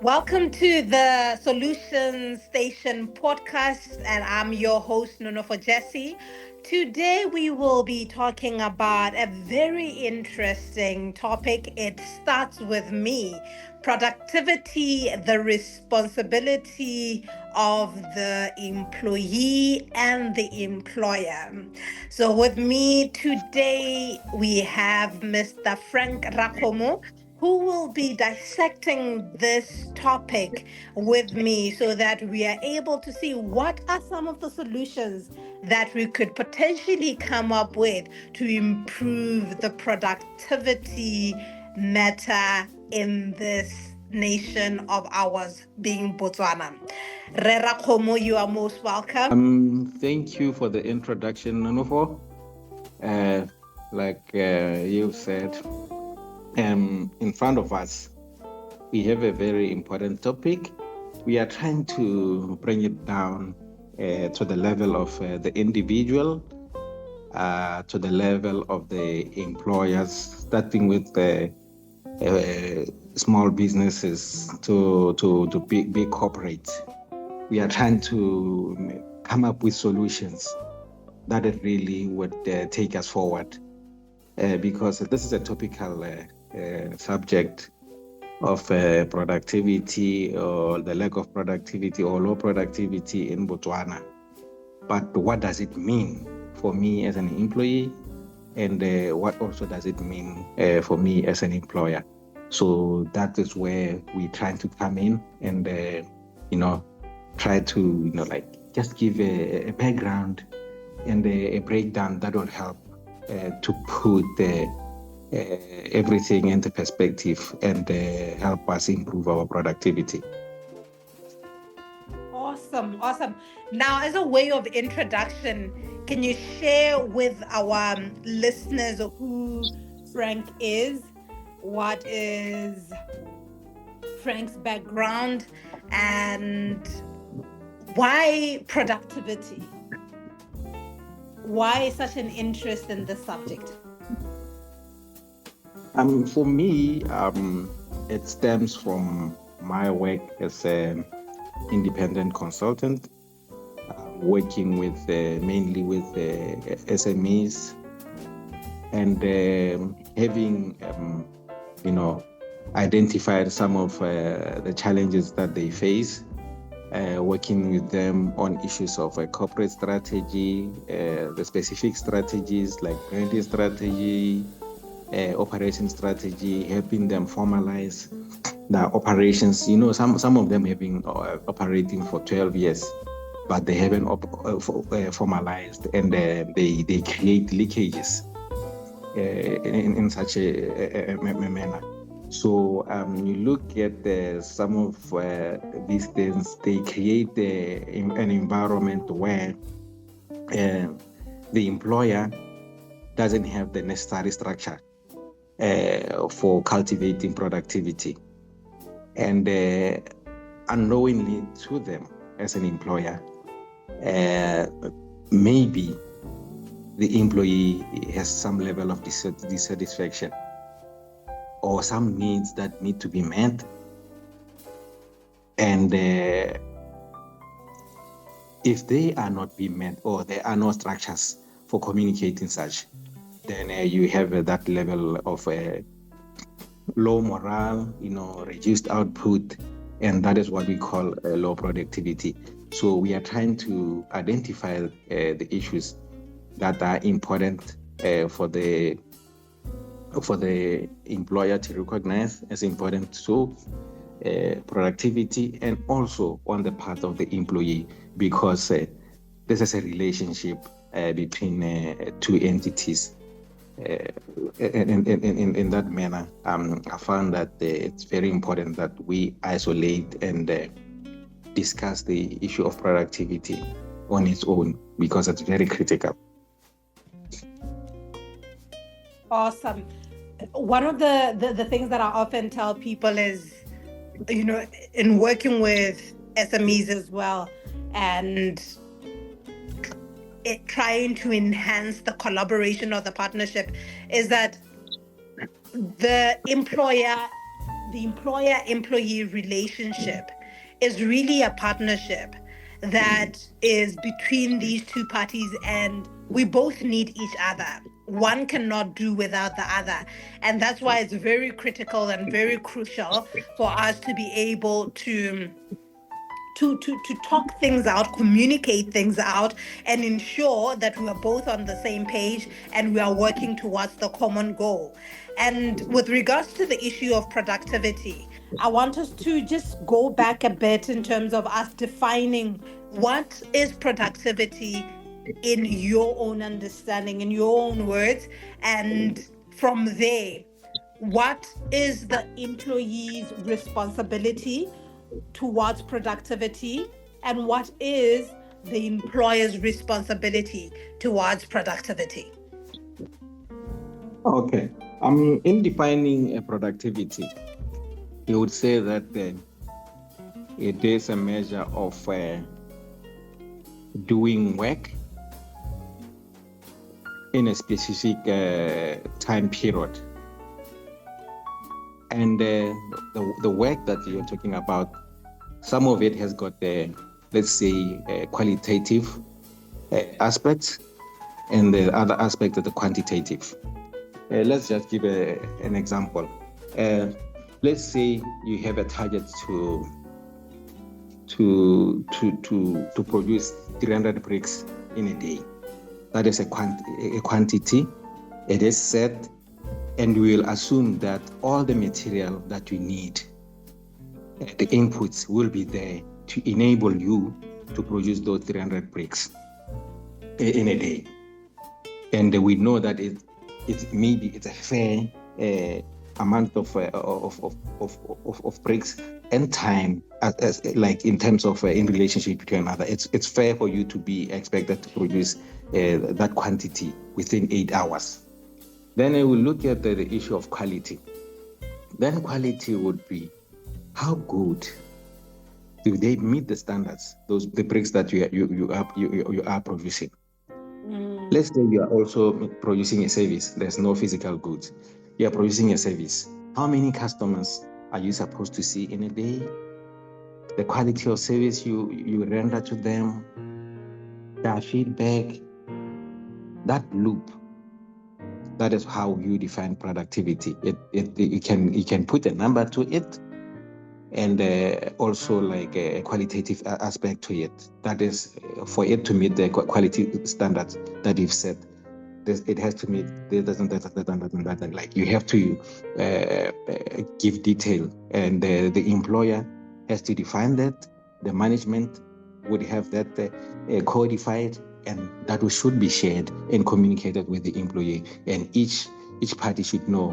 Welcome to the Solution Station podcast, and I'm your host, Nuno for Jesse. Today, we will be talking about a very interesting topic. It starts with me: productivity, the responsibility of the employee and the employer. So, with me today, we have Mr. Frank Rakomo, who will be dissecting this topic with me so that we are able to see what are some of the solutions that we could potentially come up with to improve the productivity matter in this nation of ours, being Botswana. Rera Komo, you are most welcome. Thank you for the introduction, Nonofo. Uh, like you've said, in front of us, we have a very important topic. We are trying to bring it down to the level of the individual, to the level of the employers, starting with the small businesses to big corporates. We are trying to come up with solutions that it really would take us forward, because this is a topical subject of productivity, or the lack of productivity or low productivity in Botswana. But what does it mean for me as an employee, and what also does it mean for me as an employer? So that is where we're trying to come in and try to just give a background and a breakdown that will help to put everything into perspective and help us improve our productivity. Awesome, awesome. Now, as a way of introduction, can you share with our listeners who Frank is? What is Frank's background and why productivity? Why such an interest in this subject? For me, it stems from my work as an independent consultant, working with mainly with SMEs, and having identified some of the challenges that they face, working with them on issues of corporate strategy, the specific strategies like branding strategy, operation strategy, helping them formalize the operations. Some of them have been operating for 12 years, but they haven't formalized, and they create leakages in such a manner. So you look at some of these things, they create an environment where the employer doesn't have the necessary structure for cultivating productivity. And unknowingly to them as an employer, maybe the employee has some level of dissatisfaction or some needs that need to be met. And if they are not being met, or there are no structures for communicating such, then you have that level of low morale, reduced output, and that is what we call low productivity. So we are trying to identify the issues that are important for the employer to recognize as important to productivity, and also on the part of the employee, because this is a relationship between two entities. In that manner, I found that it's very important that we isolate and discuss the issue of productivity on its own, because it's very critical. Awesome. One of the things that I often tell people is, in working with SMEs as well, and trying to enhance the collaboration or the partnership, is that the employer the employer-employee relationship is really a partnership that is between these two parties, and we both need each other. One cannot do without the other. And that's why it's very critical and very crucial for us to be able to talk things out, communicate things out, and ensure that we are both on the same page and we are working towards the common goal. And with regards to the issue of productivity, I want us to just go back a bit in terms of us defining what is productivity in your own understanding, in your own words, and from there, what is the employee's responsibility towards productivity, and what is the employer's responsibility towards productivity? Okay. In defining productivity, you would say that it is a measure of doing work in a specific time period. And the work that you're talking about, some of it has got let's say, qualitative aspects, and the other aspect of the quantitative. Let's just give an example. Let's say you have a target to produce 300 bricks in a day. That is a quantity. It is set, and we will assume that all the material that you need, the inputs will be there to enable you to produce those 300 bricks in a day. And we know that it's a fair amount of bricks and time, as like in terms of in relationship to another. It's fair for you to be expected to produce that quantity within 8 hours. Then I will look at the issue of quality. Then quality would be, how good do they meet the standards? The bricks that you are producing. Let's say you are also producing a service. There's no physical goods. You are producing a service. How many customers are you supposed to see in a day? The quality of service you render to them, their feedback, that loop. That is how you define productivity. You can put a number to it, and also like a qualitative aspect to it. That is for it to meet the quality standards that you've set. It has to meet that. Like you have to give detail, and the employer has to define that. The management would have that codified, and that should be shared and communicated with the employee. And each party should know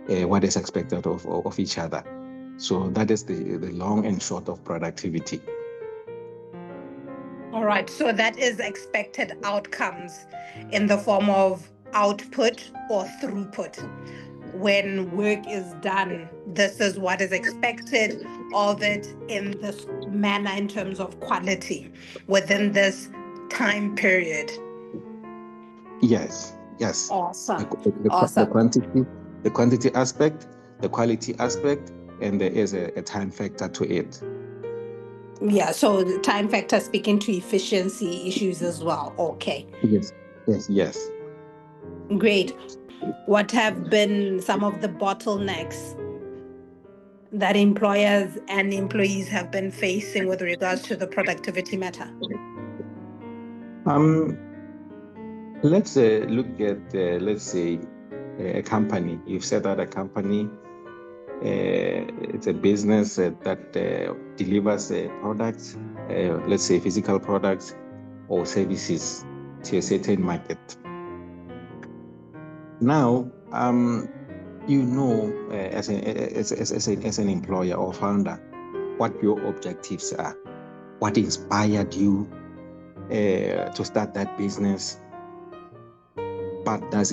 what is expected of each other. So that is the long and short of productivity. All right, so that is expected outcomes in the form of output or throughput. When work is done, this is what is expected of it in this manner in terms of quality within this time period. Yes. Awesome. The quantity aspect, the quality aspect, and there is a time factor to it. Yeah, so the time factor speaking to efficiency issues as well. Okay. Yes. Great. What have been some of the bottlenecks that employers and employees have been facing with regards to the productivity matter? Let's look at, let's say, a company. You've set out a company. It's a business that delivers products, let's say physical products or services to a certain market. Now, you know, as an employer or founder, what your objectives are, what inspired you to start that business. But does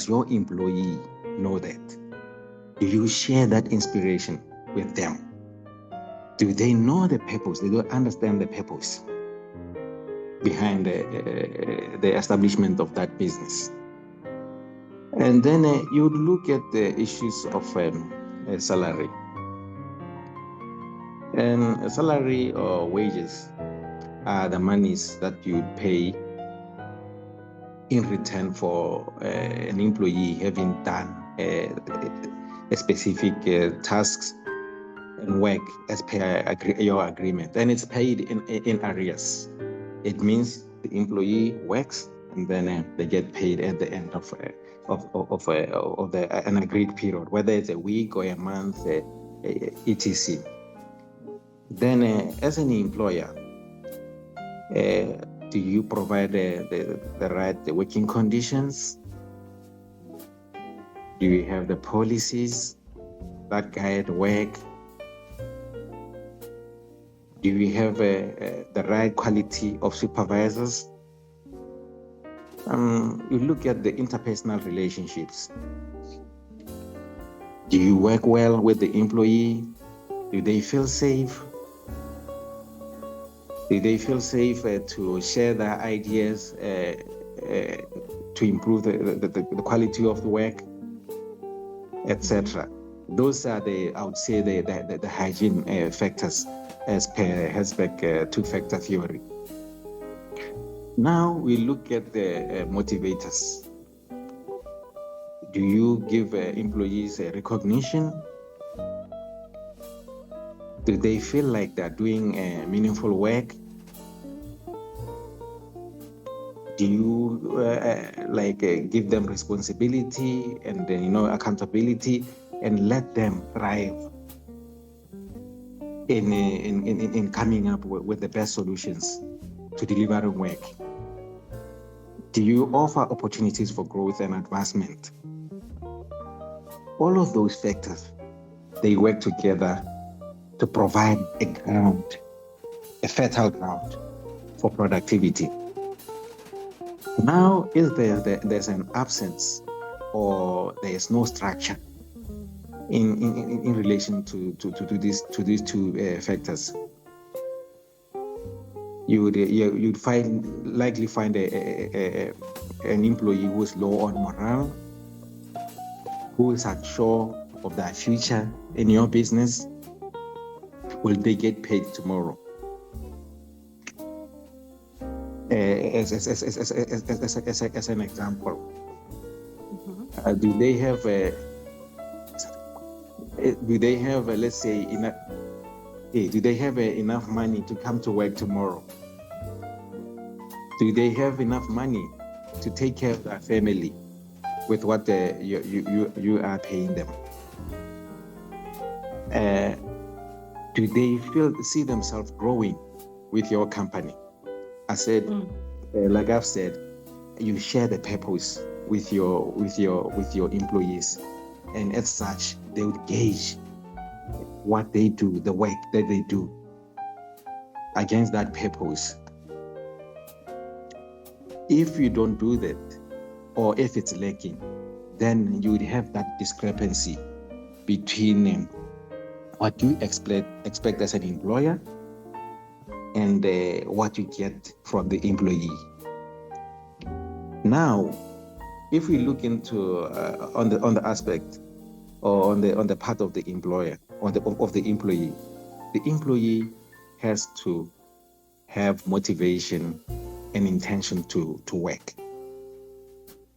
your employee know that? Do you share that inspiration with them? Do they know the purpose? They don't understand the purpose behind the establishment of that business. And then you look at the issues of a salary. And a salary or wages are the monies that you pay in return for an employee having done a specific tasks and work as per your agreement, and it's paid in arrears. It means the employee works and then they get paid at the end of an agreed period, whether it's a week or a month, etc. Then, as an employer, do you provide the right working conditions? Do you have the policies that guide work? Do we have the right quality of supervisors? You look at the interpersonal relationships. Do you work well with the employee? Do they feel safe? Do they feel safe to share their ideas to improve the quality of the work, etc.? Those are I would say, the hygiene factors as per Herzberg two-factor theory. Now we look at the motivators. Do you give employees recognition? Do they feel like they're doing meaningful work? Do you give them responsibility and accountability and let them thrive in coming up with the best solutions to delivering work? Do you offer opportunities for growth and advancement? All of those factors, they work together to provide a fertile ground for productivity. Now, if there's an absence or there's no structure in relation to these two factors, you'd likely find an employee who is low on morale, who is unsure of their future in your business. Will they get paid tomorrow? As an example, do they have let's say enough? Do they have enough money to come to work tomorrow? Do they have enough money to take care of their family with what you are paying them? Do they see themselves growing with your company? I said, like I've said, you share the purpose with your employees, and as such, they would gauge what they do, the work that they do, against that purpose. If you don't do that, or if it's lacking, then you would have that discrepancy between what you expect as an employer and what you get from the employee. Now, if we look into on the aspect or on the part of the employer or of the employee has to have motivation and intention to work,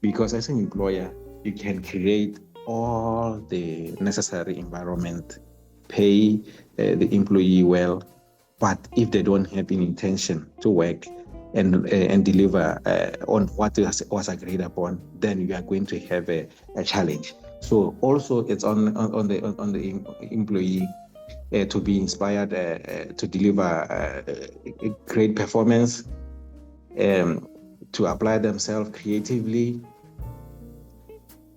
because as an employer you can create all the necessary environment, pay the employee well, but if they don't have an intention to work and deliver on what was agreed upon, then you are going to have a challenge. So also it's on the employee to be inspired to deliver great performance, to apply themselves creatively,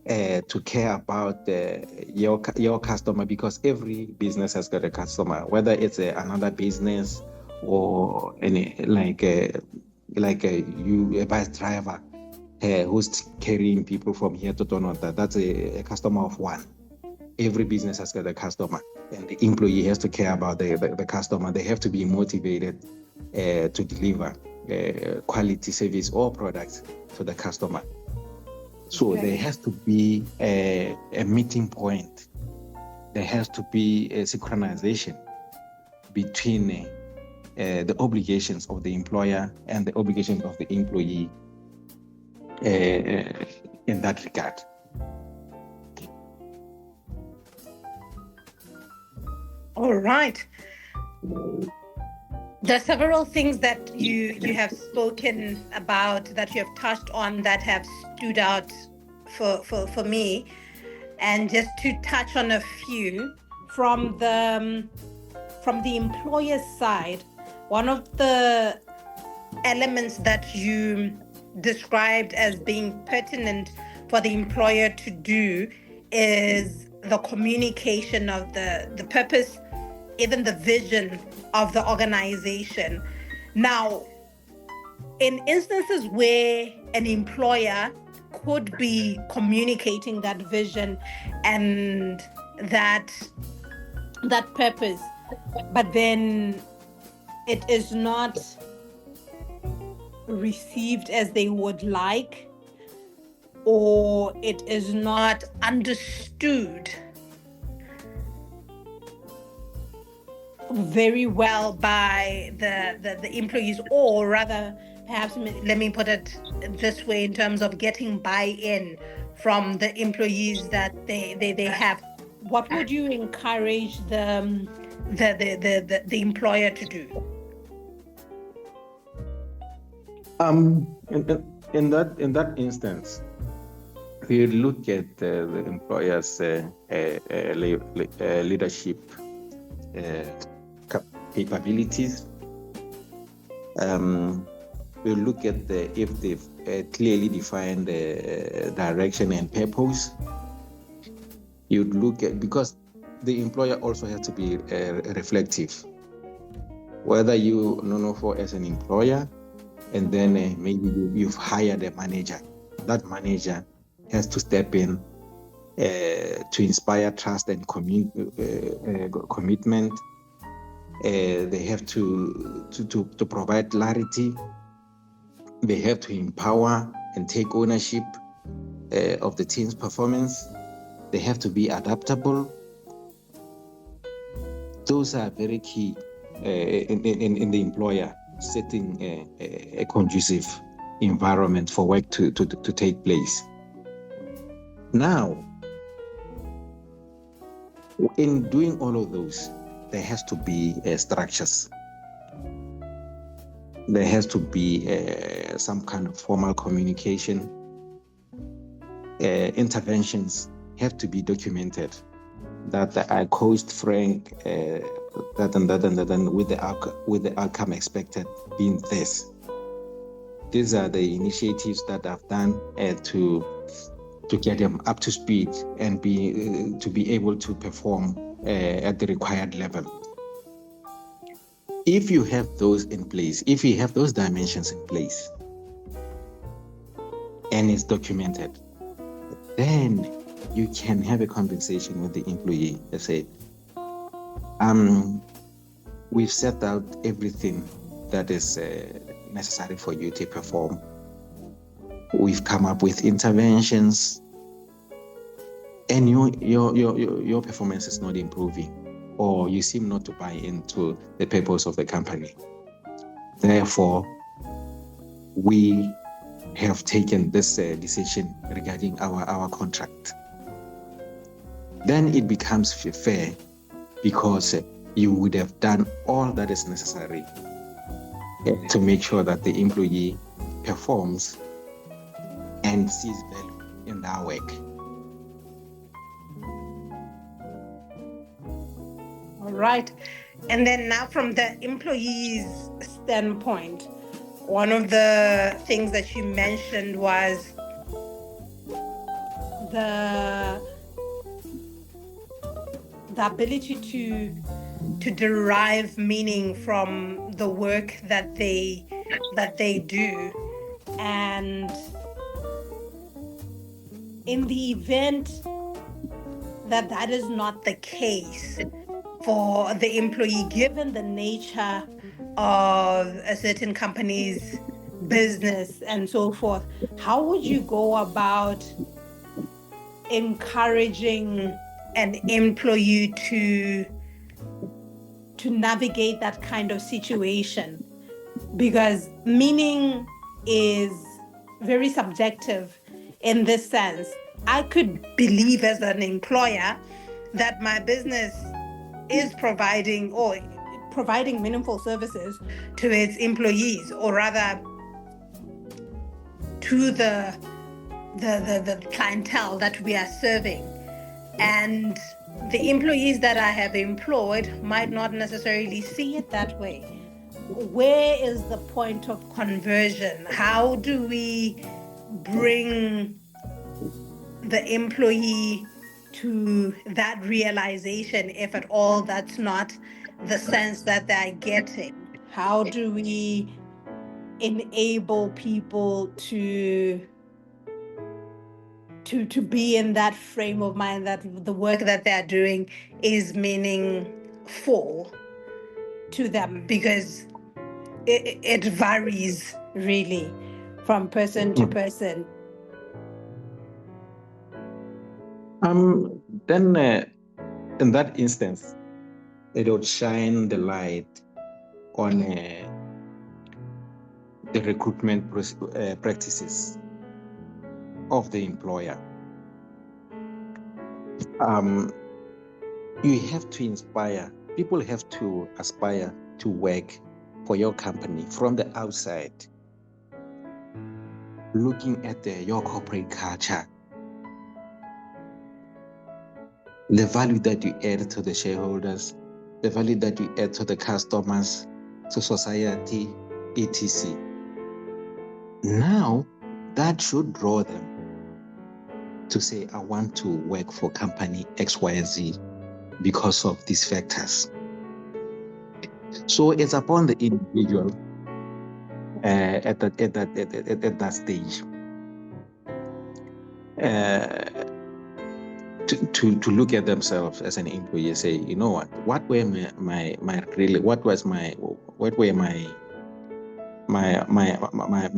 to care about your customer, because every business has got a customer, whether it's another business or any a bus driver who's carrying people from here to Tonota. That's a customer of one. Every business has got a customer, and the employee has to care about the customer. They have to be motivated to deliver quality service or products to the customer. So there has to be a meeting point there has to be a synchronization between the obligations of the employer and the obligations of the employee in that regard. All right. There are several things that you have spoken about, that you have touched on, that have stood out for me. And just to touch on a few from the employer's side, one of the elements that you described as being pertinent for the employer to do is the communication of the purpose, even the vision of the organization. Now, in instances where an employer could be communicating that vision and that purpose, but then it is not received as they would like, or it is not understood very well by the employees, or rather, perhaps let me put it this way, in terms of getting buy-in from the employees that they have. What would you encourage the employer to do? In that instance, we look at the employer's leadership capabilities. We look at if they've clearly defined direction and purpose. You'd look at, because the employer also has to be reflective. Whether you Nonofo as an employer, and then maybe you've hired a manager. That manager has to step in to inspire trust and commitment. They have to provide clarity. They have to empower and take ownership of the team's performance. They have to be adaptable. Those are very key in the employer, setting a conducive environment for work to take place. Now, in doing all of those, there has to be structures. There has to be some kind of formal communication. Interventions have to be documented. That I coached Frank that and with the outcome expected being this. These are the initiatives that I've done to get them up to speed and to be able to perform at the required level. If you have those in place, if you have those dimensions in place, and it's documented, then you can have a conversation with the employee. I say, we've set out everything that is necessary for you to perform. We've come up with interventions, and your performance is not improving, or you seem not to buy into the purpose of the company. Therefore, we have taken this decision regarding our contract. Then it becomes fair, because you would have done all that is necessary to make sure that the employee performs and sees value in their work. All right. And then now, from the employee's standpoint, one of the things that you mentioned was the ability to derive meaning from the work that they do. And in the event that is not the case for the employee, given the nature of a certain company's business and so forth, how would you go about encouraging an employee to navigate that kind of situation? Because meaning is very subjective in this sense. I could believe as an employer that my business is providing meaningful services to its employees, or rather to the clientele that we are serving. And the employees that I have employed might not necessarily see it that way. Where is the point of conversion? How do we bring the employee to that realization, if at all that's not the sense that they're getting? How do we enable people to be in that frame of mind that the work that they're doing is meaningful to them? Because it varies really from person to person. Then in that instance, it would shine the light on the recruitment practices of the employer. You have to inspire, people have to aspire to work for your company from the outside, looking at your corporate culture, the value that you add to the shareholders, the value that you add to the customers, to society, etc. Now, that should draw them to say, I want to work for company XYZ because of these factors. So it's upon the individual at that stage to look at themselves as an employee and say, you know what were my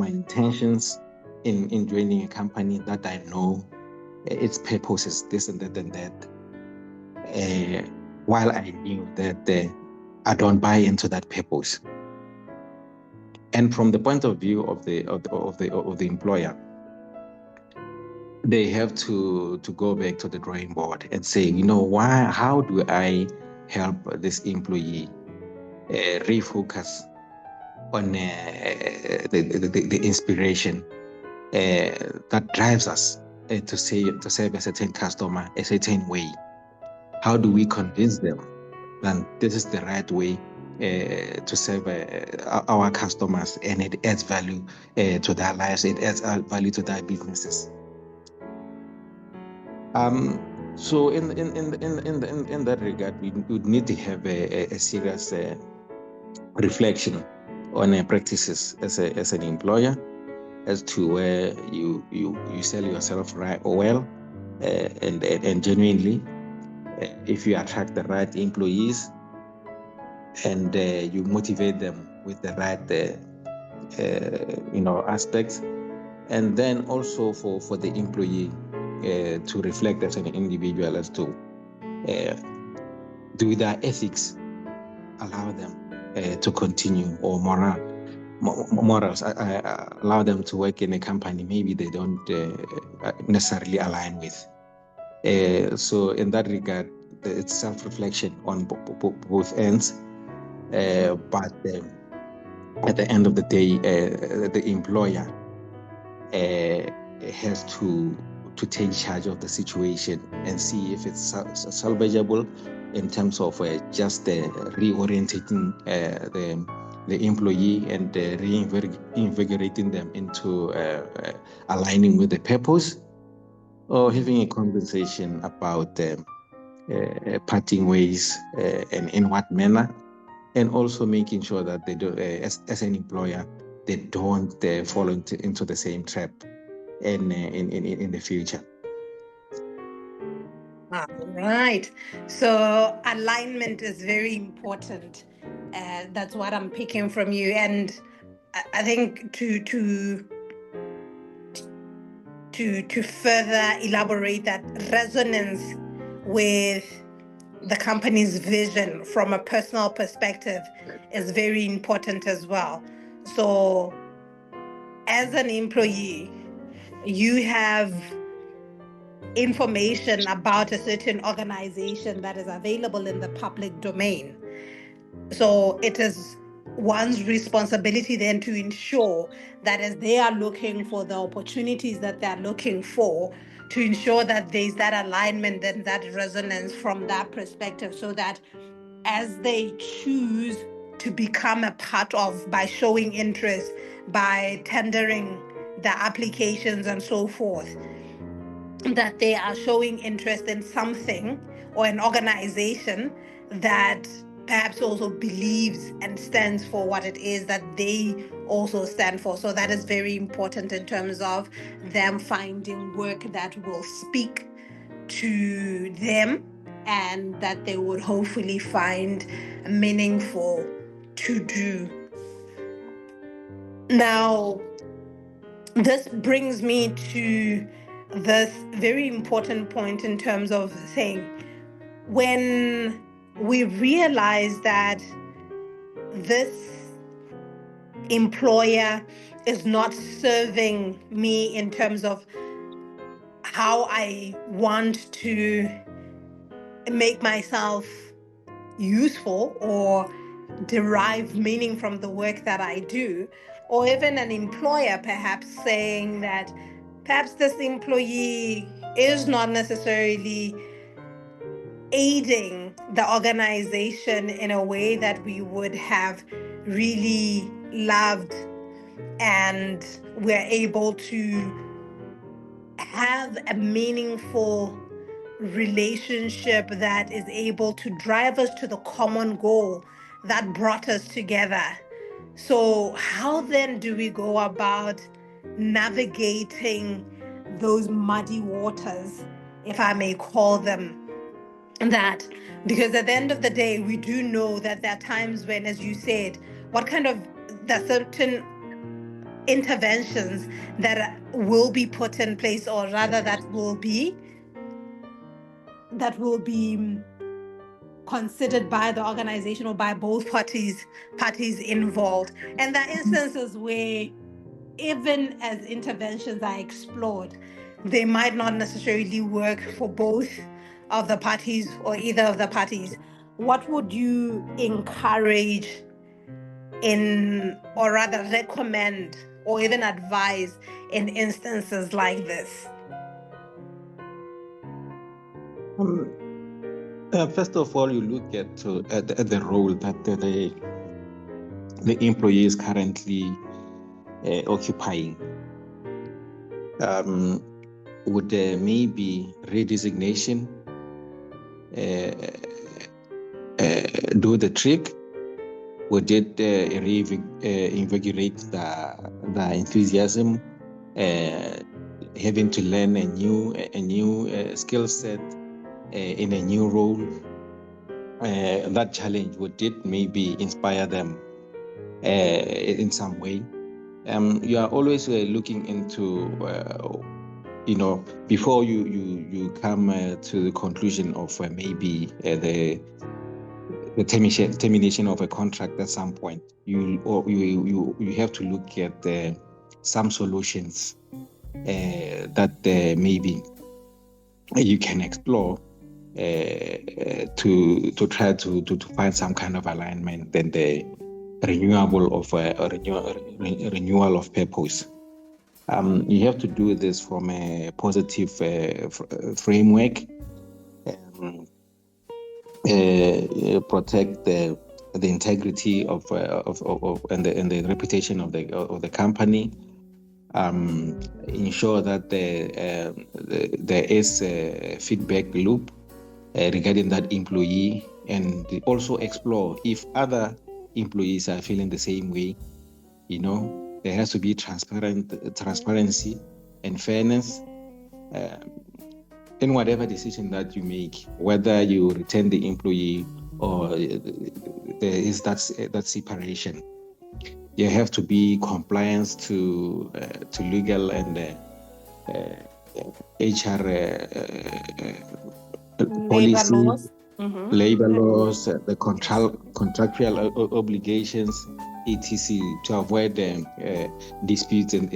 intentions in joining a company that I know its purpose is this and that and that, while I knew that I don't buy into that purpose. And from the point of view of the employer, they have to go back to the drawing board and say, you know, how do I help this employee refocus on the inspiration that drives us to serve a certain customer a certain way? How do we convince them that this is the right way to serve our customers, and it adds value to their lives, it adds value to their businesses? So in that regard, we would need to have a serious reflection on practices as an employer, as to where you sell yourself right or well and genuinely. If you attract the right employees and you motivate them with the right aspects, and then also for the employee to reflect as an individual as to do their ethics allow them to continue, or morals allow them to work in a company maybe they don't necessarily align with. So in that regard, it's self-reflection on both ends, but at the end of the day, the employer has to take charge of the situation and see if it's salvageable in terms of just reorientating the employee and reinvigorating them into aligning with the purpose, or having a conversation about parting ways and in what manner, and also making sure that they do, as an employer, they don't fall into the same trap in the future. All right. So alignment is very important. That's what I'm picking from you, and I think to further elaborate that, resonance with the company's vision from a personal perspective is very important as well. So, as an employee, you have information about a certain organization that is available in the public domain. So it is one's responsibility then to ensure that as they are looking for the opportunities that they're looking for, to ensure that there's that alignment and that resonance from that perspective, so that as they choose to become a part of by showing interest, by tendering the applications and so forth, that they are showing interest in something or an organization that perhaps also believes and stands for what it is that they also stand for. So that is very important in terms of them finding work that will speak to them and that they would hopefully find meaningful to do. Now, this brings me to this very important point in terms of saying, when we realize that this employer is not serving me in terms of how I want to make myself useful or derive meaning from the work that I do, or even an employer perhaps saying that perhaps this employee is not necessarily aiding the organization in a way that we would have really loved, and we're able to have a meaningful relationship that is able to drive us to the common goal that brought us together. So, how then do we go about navigating those muddy waters, if I may call them that? Because at the end of the day, we do know that there are times when, as you said, what kind of the certain interventions that will be put in place, or rather that will be considered by the organization or by both parties involved. And there are instances where even as interventions are explored, they might not necessarily work for both of the parties or either of the parties. What would you encourage in, or rather recommend or even advise in instances like this? First of all, you look at the role that the employee is currently occupying. Would maybe redesignation do the trick? Would it invigorate the enthusiasm, having to learn a new skill set in a new role? That challenge, would it maybe inspire them in some way? You are always looking into, before you come to the conclusion of maybe the termination of a contract at some point. You have to look at some solutions that maybe you can explore to try to find some kind of alignment and the renewal of purpose. You have to do this from a positive framework. Protect the integrity of and the reputation of the company. Ensure that there is a feedback loop regarding that employee, and also explore if other employees are feeling the same way. There has to be transparency and fairness in whatever decision that you make, whether you retain the employee or there is that separation. There have to be compliance to legal and HR Labor policy, laws. labor laws, the contractual obligations, etc., to avoid disputes in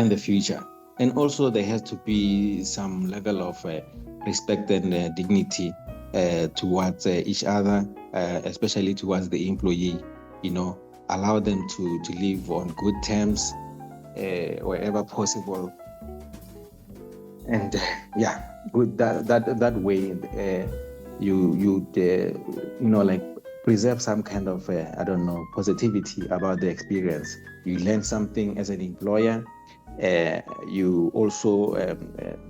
the future. And also there has to be some level of respect and dignity towards each other, especially towards the employee. Allow them to live on good terms wherever possible. And with that way, like preserve some kind of positivity about the experience. You learn something as an employer. You also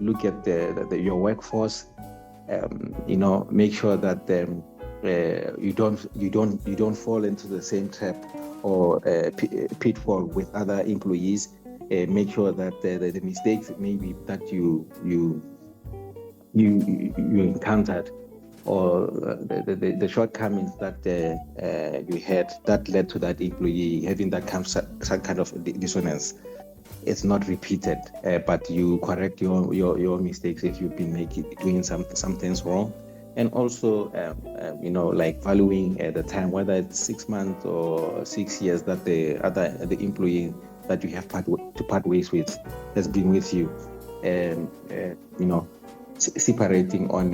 look at your workforce. Make sure that you don't fall into the same trap or pitfall with other employees. Make sure that the mistakes maybe that you encountered, or the shortcomings that you had that led to that employee having some kind of dissonance, it's not repeated, but you correct your mistakes if you've been doing some things wrong. And also like valuing the time, whether it's 6 months or 6 years that the employee that you have to part ways with has been with you, and separating on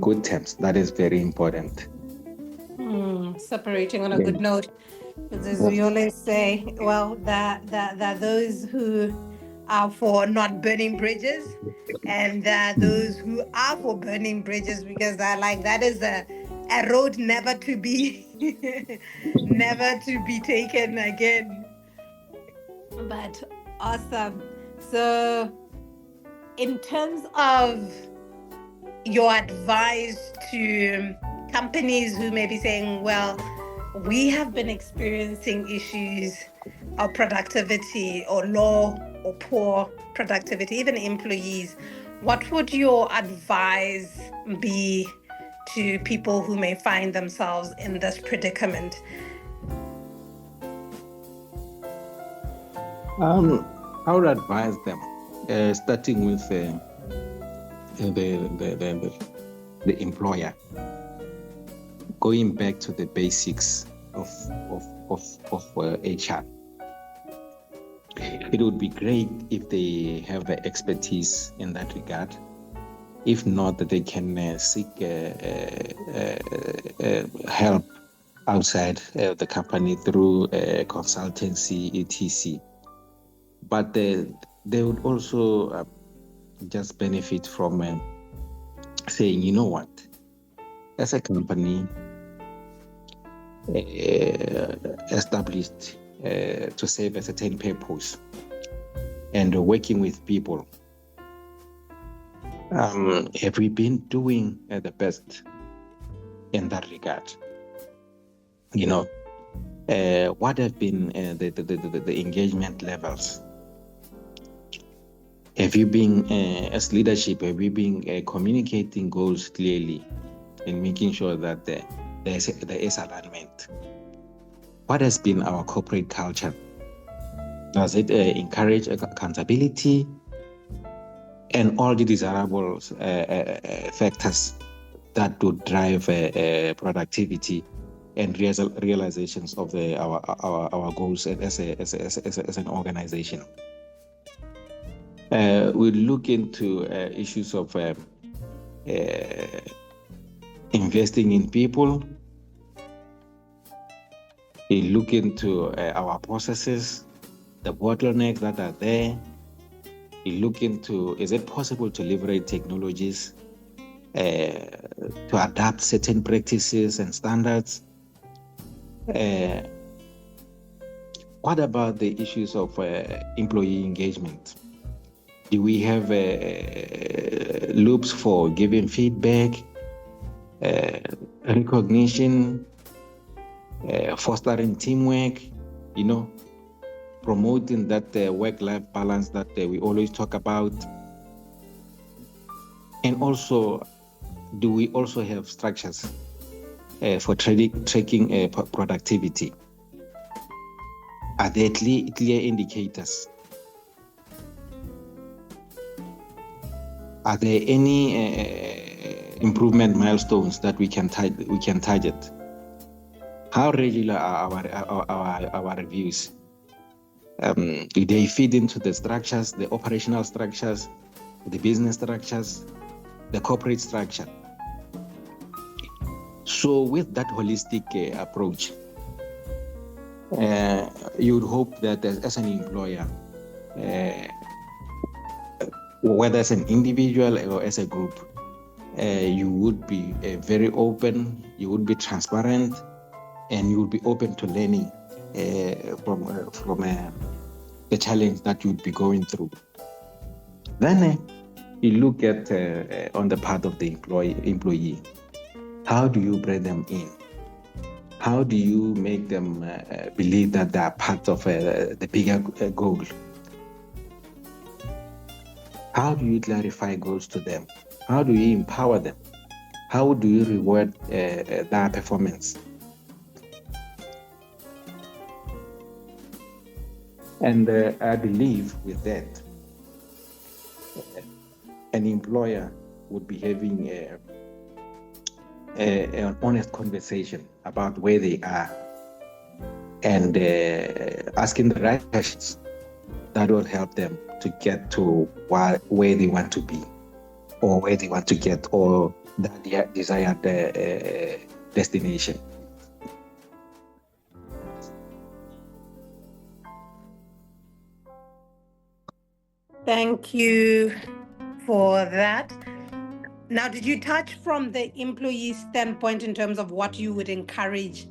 good terms. That is very important. Separating on a good note. Because as we always say, well, that those who are for not burning bridges, and those who are for burning bridges, because that is a road never to be taken again. But awesome. So in terms of your advice to companies who may be saying, well, we have been experiencing issues of productivity or low or poor productivity, even employees, what would your advice be to people who may find themselves in this predicament? I would advise them, starting with the employer, going back to the basics of HR. It would be great if they have the expertise in that regard. If not, that they can seek help outside the company through consultancy, etc. But they would also just benefit from saying, you know what, as a company established to serve a certain purpose and working with people, have we been doing the best in that regard? What have been the engagement levels? Have you been, as leadership, have you been communicating goals clearly and making sure that there is alignment? What has been our corporate culture? Does it encourage accountability and all the desirable factors that would drive productivity and realizations of our goals as an organization? We look into issues of investing in people. We look into our processes, the bottlenecks that are there. We look into, is it possible to leverage technologies to adapt certain practices and standards? What about the issues of employee engagement? Do we have loops for giving feedback, recognition, fostering teamwork, promoting that work-life balance that we always talk about? And also, do we also have structures for tracking productivity? Are there clear indicators? Are there any improvement milestones that we can target? How regular are our reviews? Do they feed into the structures, the operational structures, the business structures, the corporate structure? So with that holistic approach, you would hope that as an employer, whether as an individual or as a group, you would be very open, you would be transparent, and you would be open to learning from the challenge that you'd be going through. Then you look at on the part of the employee, how do you bring them in? How do you make them believe that they are part of the bigger goal? How do you clarify goals to them? How do you empower them? How do you reward their performance? And I believe with that, an employer would be having an honest conversation about where they are and asking the right questions that will help them to get to where they want to be, or where they want to get, or their desired destination. Thank you for that. Now, did you touch from the employee standpoint in terms of what you would encourage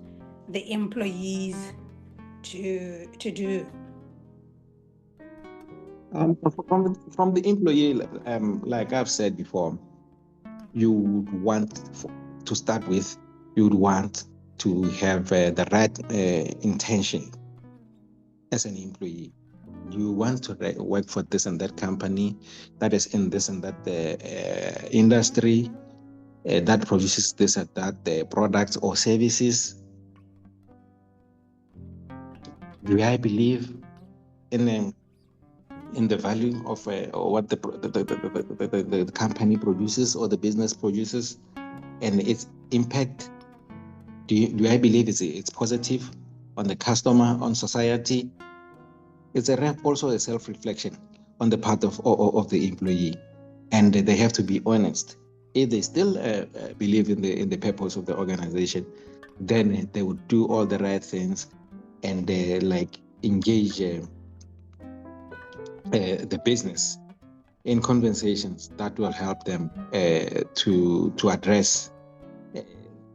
the employees to do? From the employee, like I've said before, you would want to start with, you would want to have the right intention as an employee. You want to work for this and that company that is in this and that industry that produces this and that products or services. Do I believe in the value of what the company produces or the business produces and its impact? Do I believe it's positive on the customer, on society? It's also a self-reflection on the part of the employee, and they have to be honest. If they still believe in the purpose of the organization, then they would do all the right things and engage the business in conversations that will help them to address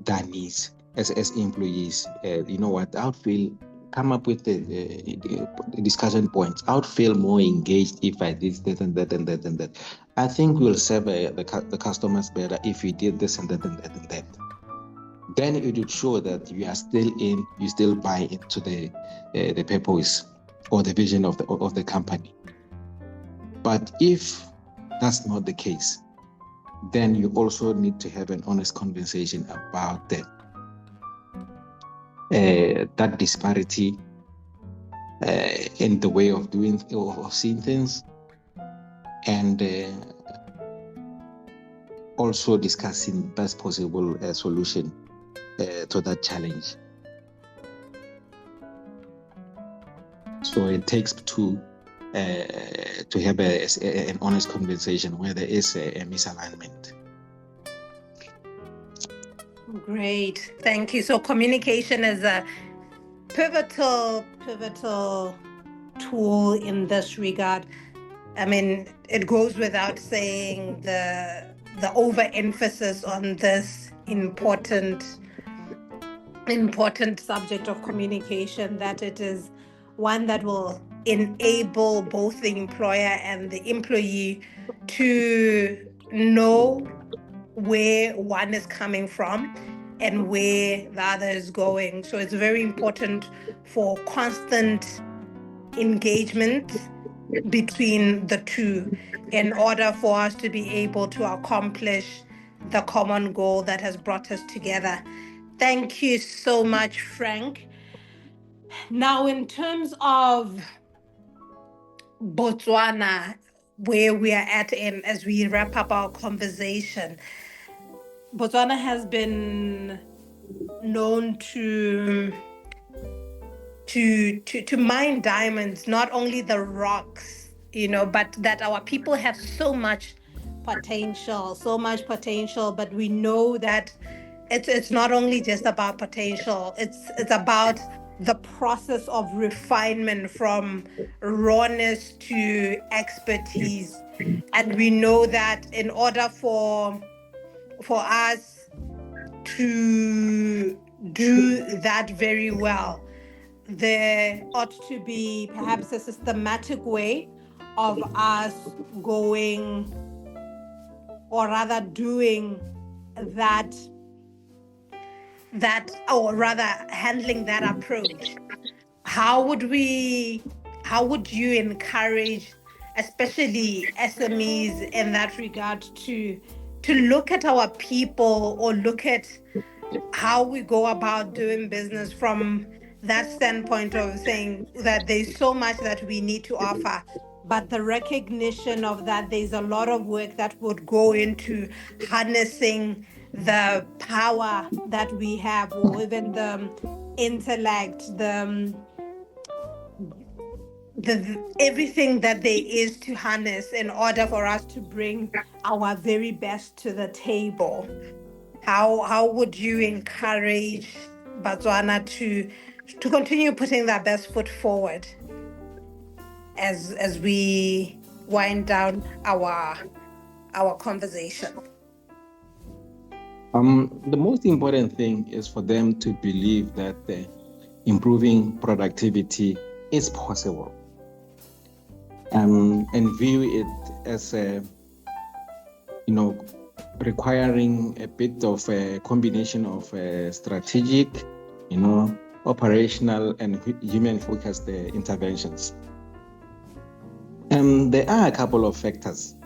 their needs as employees. You know what? I would feel come up with the discussion points. I would feel more engaged if I did this and that and that and that. I think we'll serve the customers better if we did this and that and that and that. Then it would show that you are still you still buy into the purpose or the vision of the company. But if that's not the case, then you also need to have an honest conversation about that disparity in the way of doing or seeing things, and also discussing best possible solution to that challenge. So it takes two to have an honest conversation where there is a misalignment. Great, thank you. So communication is a pivotal tool in this regard. I mean, it goes without saying the overemphasis on this important subject of communication, that it is one that will enable both the employer and the employee to know where one is coming from and where the other is going. So it's very important for constant engagement between the two in order for us to be able to accomplish the common goal that has brought us together. Thank you so much, Frank. Now, in terms of Botswana, where we are at in as we wrap up our conversation. Botswana has been known to mine diamonds, not only the rocks, but that our people have so much potential, but we know that it's not only just about potential, it's about the process of refinement from rawness to expertise. And we know that in order for us to do that very well, there ought to be perhaps a systematic way of us going, or rather doing that, or rather handling that approach. How would you encourage, especially SMEs in that regard, to look at our people, or look at how we go about doing business from that standpoint of saying that there's so much that we need to offer, but the recognition of that there's a lot of work that would go into harnessing the power that we have, or even the intellect, the everything that there is to harness in order for us to bring our very best to the table. How would you encourage Botswana to continue putting their best foot forward as we wind down our conversation? The most important thing is for them to believe that improving productivity is possible, and view it as requiring a bit of a combination of strategic, operational and human-focused interventions. There are a couple of factors.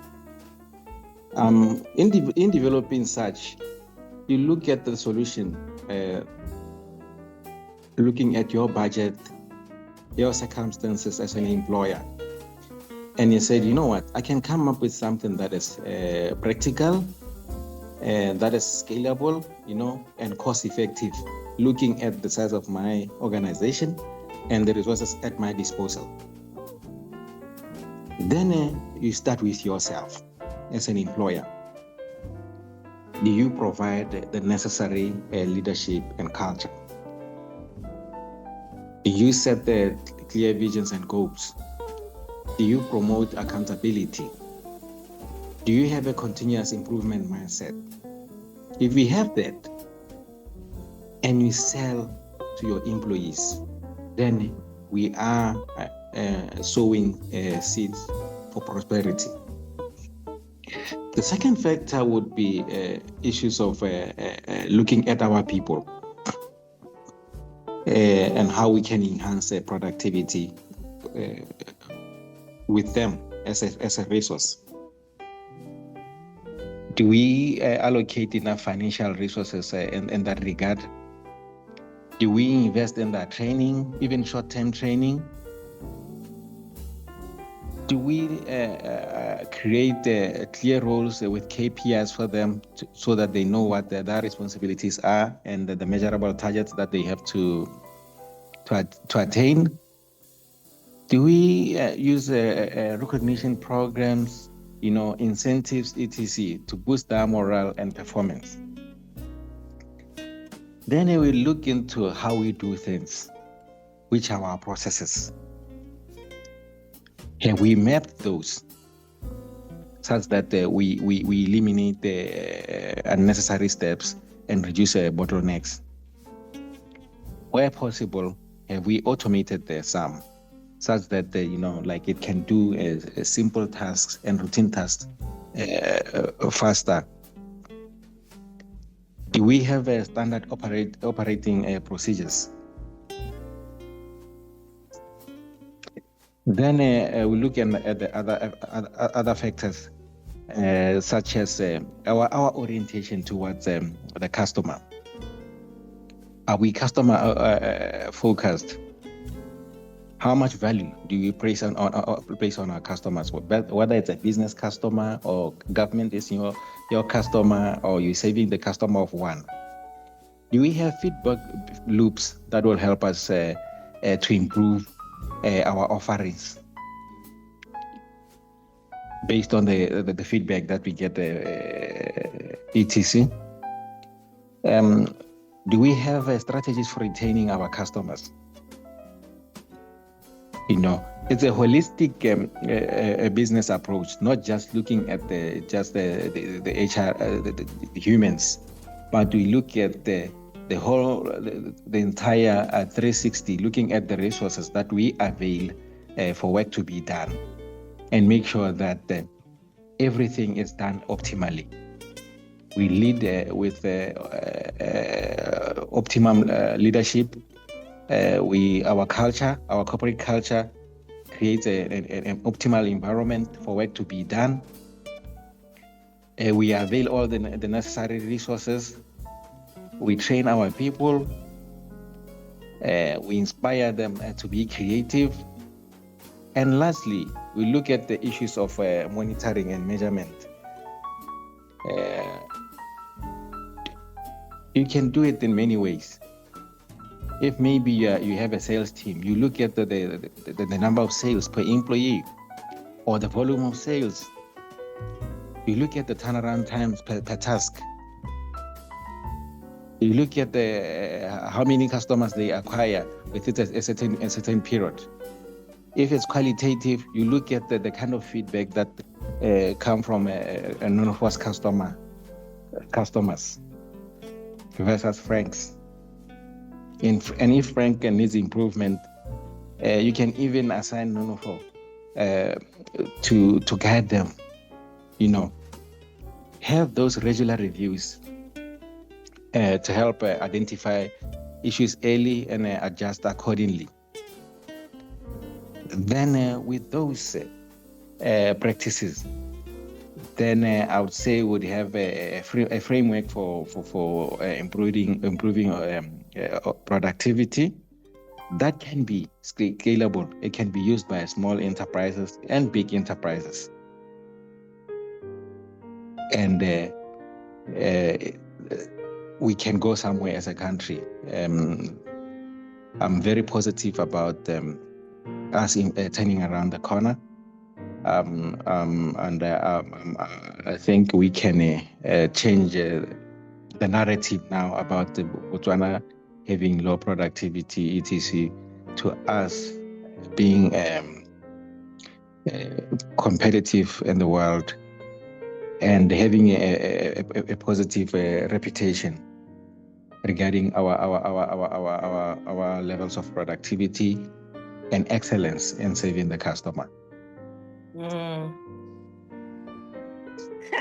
In developing such, you look at the solution, looking at your budget, your circumstances as an employer, and you said, you know what, I can come up with something that is practical, that is scalable, and cost-effective, looking at the size of my organization and the resources at my disposal. Then you start with yourself as an employer. Do you provide the necessary leadership and culture? Do you set the clear visions and goals? Do you promote accountability? Do you have a continuous improvement mindset? If we have that, and we sell to your employees, then we are sowing seeds for prosperity. The second factor would be issues of looking at our people and how we can enhance productivity with them as a resource. Do we allocate enough financial resources in that regard? Do we invest in that training, even short-term training? Do we create clear roles with KPIs for them so that they know what their responsibilities are and the measurable targets that they have to attain? Do we use recognition programs, incentives, etc., to boost their morale and performance? Then we look into how we do things, which are our processes. Have we mapped those such that we eliminate the unnecessary steps and reduce bottlenecks? Where possible, have we automated some such that like it can do simple tasks and routine tasks faster? Do we have a standard operating procedures? Then we look at the other factors, such as our orientation towards the customer. Are we customer focused? How much value do you place on our customers? Whether it's a business customer or government is your customer, or you're saving the customer of one. Do we have feedback loops that will help us to improve our offerings based on the feedback that we get, etc. Do we have strategies for retaining our customers? It's a holistic business approach, not just looking at the HR, the humans, but we look at the whole, the entire 360, looking at the resources that we avail for work to be done, and make sure that everything is done optimally. We lead with optimum leadership. Our culture, our corporate culture, creates an optimal environment for work to be done. We avail all the necessary resources. We train our people. We inspire them to be creative. And lastly, we look at the issues of monitoring and measurement. You can do it in many ways. If maybe you have a sales team, you look at the number of sales per employee or the volume of sales. You look at the turnaround times per task. You look at how many customers they acquire within a certain period. If it's qualitative, you look at the kind of feedback that come from a non-force customers versus Frank's. And if Frank needs improvement, you can even assign non-force to guide them. Have those regular reviews to help identify issues early and adjust accordingly. Then with those practices, then I would say we'd have a framework for improving productivity that can be scalable. It can be used by small enterprises and big enterprises. And we can go somewhere as a country. I'm very positive about us turning around the corner. And I think we can change the narrative now about Botswana having low productivity, etc., to us being competitive in the world and having a positive reputation regarding our levels of productivity and excellence in serving the customer.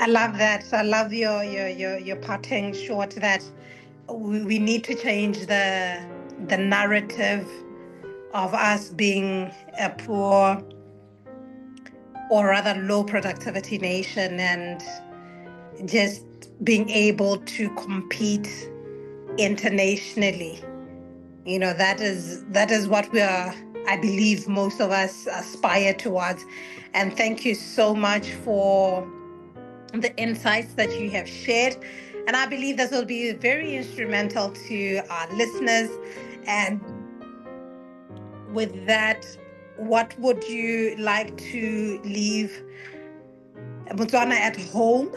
I love that. I love your parting short that we need to change the narrative of us being a poor or rather low productivity nation, and just being able to compete internationally. That is what we are, I believe most of us aspire towards. And thank you so much for the insights that you have shared. And I believe this will be very instrumental to our listeners. And with that, what would you like to leave Botswana at home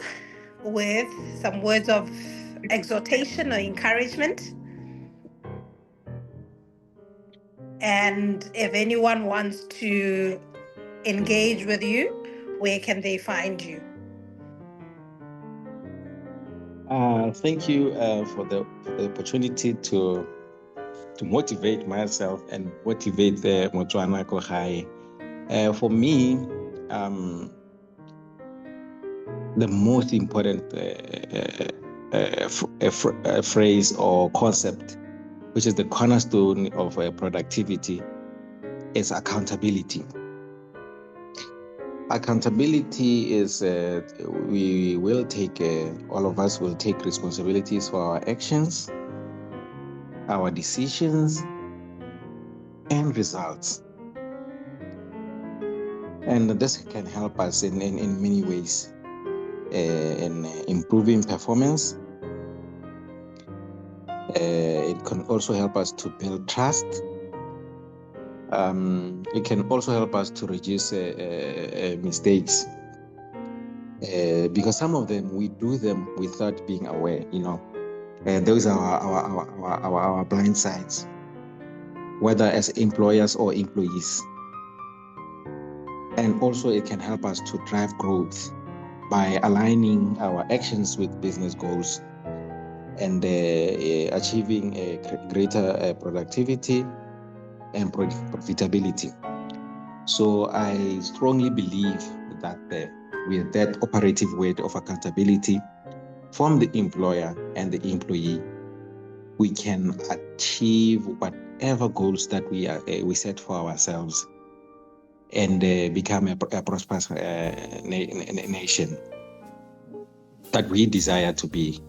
with? Some words of exhortation or encouragement? And if anyone wants to engage with you, where can they find you? Thank you for the opportunity to motivate myself and motivate the Motswana Kohai. For me, the most important phrase or concept, which is the cornerstone of productivity, is accountability. Accountability is we will take, all of us will take responsibilities for our actions, our decisions, and results. And this can help us in many ways, in improving performance. It can also help us to build trust. It can also help us to reduce mistakes, because some of them we do them without being aware. Those are our blind sides, whether as employers or employees. And also it can help us to drive growth by aligning our actions with business goals and achieving a greater productivity and profitability. So I strongly believe that with that operative weight of accountability from the employer and the employee, we can achieve whatever goals that we set for ourselves and become a prosperous nation that we desire to be.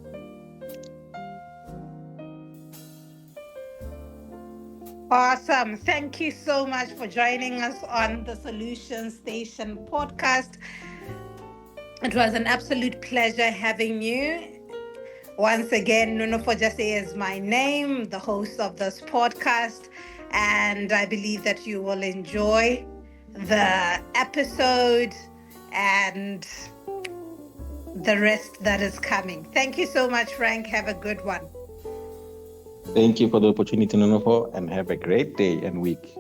Awesome. Thank you so much for joining us on the Solution Station podcast. It was an absolute pleasure having you. Once again, Nonofo Jesse is my name, the host of this podcast, and I believe that you will enjoy the episode and the rest that is coming. Thank you so much, Frank. Have a good one. Thank you for the opportunity, Nonofo, and have a great day and week.